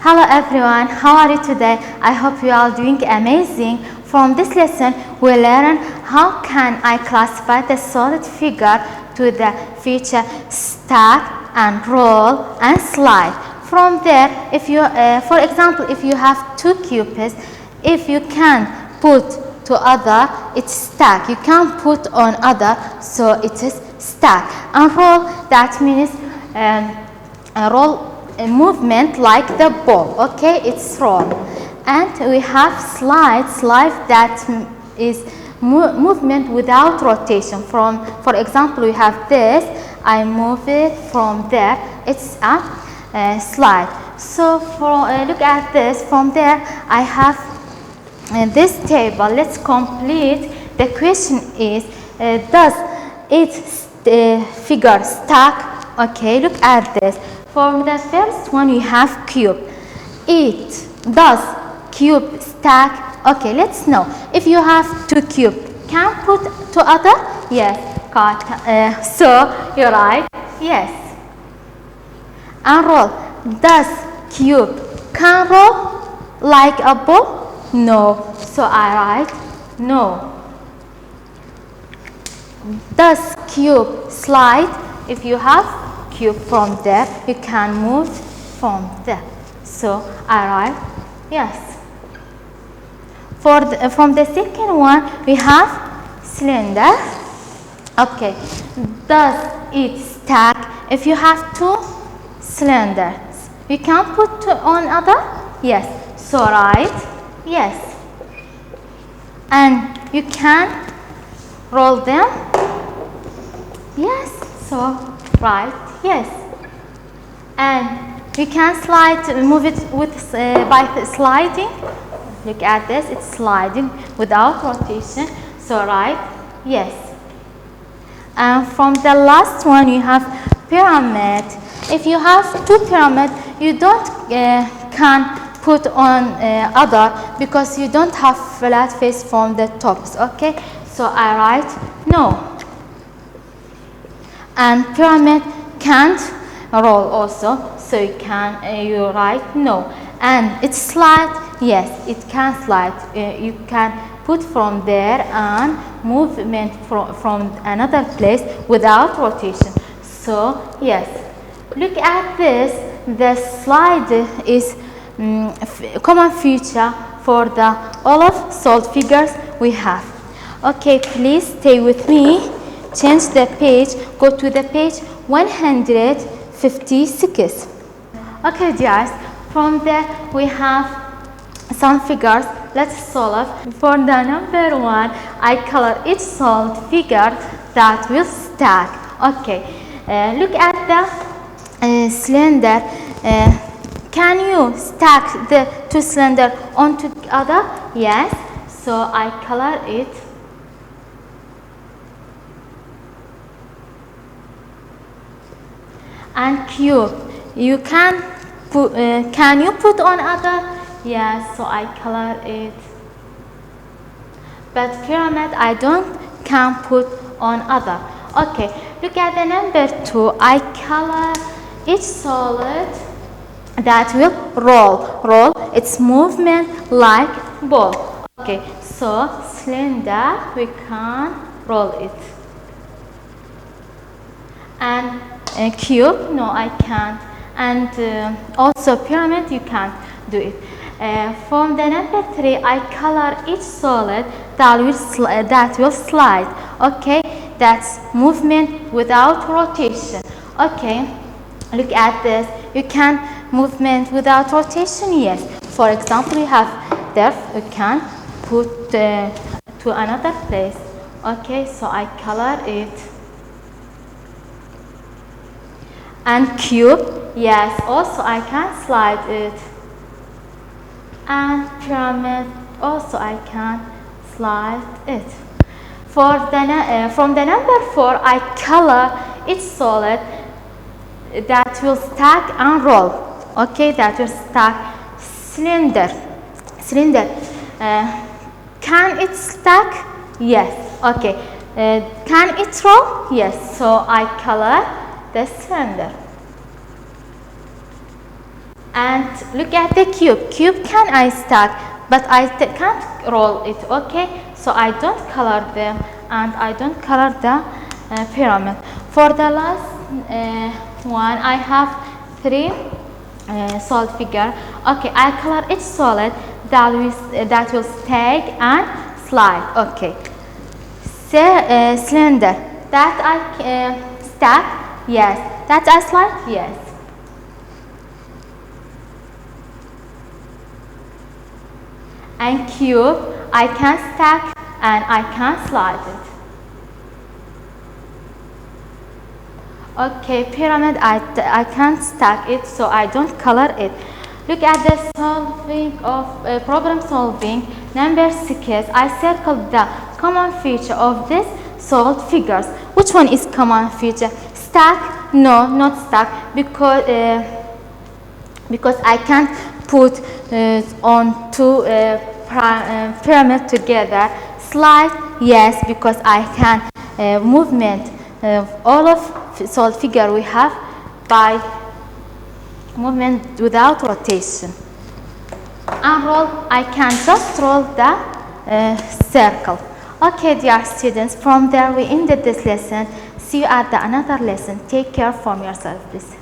Hello everyone, how are you today? I hope you are doing amazing. From this lesson, we learn how can I classify the solid figure to the feature stack and roll and slide. From there, if you, for example, if you have two cubes, if you can put to other, it's stack. You can put on other, so it is stack. And roll, that means roll a movement like the ball. Okay, it's roll. And we have slide that is movement without rotation. For example, we have this, I move it from there, it's a slide. So look at this. From there I have this table. Let's complete. The question is, does its figure stack? Okay, look at this. For the first one, we have cube. Does cube stack? Okay, let's know. If you have two cube, can put to other? Yes. So you're right. Yes. And roll. Does cube can roll like a ball? No. So I write no. Does cube slide? If you have cube from there, you can move from there. So I write yes. From the second one, we have cylinder. Okay. Does it stack? If you have two cylinders, you can put on other? Yes. So write yes. And you can roll them? Yes. So write yes. And you can move it with by sliding. Look at this, it's sliding without rotation. So write yes. And from the last one, you have pyramid. If you have two pyramids, you don't can put on other because you don't have flat face from the tops. Okay, so I write no. And pyramid can't roll also, so you write no. And it slide, yes, it can slide. You can put from there and movement from another place without rotation. So yes, look at this. The slide is common feature for all of solid figures we have. Okay, please stay with me. Change the page. Go to the page 156. Okay, guys. From there we have some figures. Let's solve. For the number one, I color each solid figure that will stack. Okay. Look at the cylinder. Can you stack the two cylinders onto other? Yes. So I color it. And cube, you can you put on other? Yes, so I color it. But pyramid, I can put on other. Okay, look at the number two. I color each solid that will roll its movement like ball. Okay, so cylinder, we can roll it. And cube, no, I can't. And also pyramid, you can't do it. From the number three, I color each solid that will slide. Okay, that's movement without rotation. Okay, look at this. You can movement without rotation. Yes. For example, you have there. You can put to another place. Okay, so I color it. And cube, yes, also I can slide it. And pyramid, also I can slide it. From the number four, I color each solid that will stack and roll. Okay, that will stack. Cylinder, can it stack? Yes. Okay. Can it roll? Yes. So I color the cylinder. And look at the cube. Cube can I stack, but I can't roll it, okay? So I don't color them, and I don't color the pyramid. For the last one, I have 3 solid figure. Okay, I color each solid that will stack and slide. Okay. Cylinder that I stack, yes. That I slide, yes. And cube, I can stack and I can slide it. Okay, pyramid, I can't stack it, so I don't color it. Look at the solving of problem solving. Number 6, I circled the common feature of these solved figures. Which one is common feature? Stack? No, not stack, because I can't put on 2 pyramid together. Slide? Yes, because I can movement all of solid figure we have by movement without rotation. And roll, I can just roll the circle. Okay, dear students, from there we ended this lesson. See you at the another lesson. Take care from yourself, please.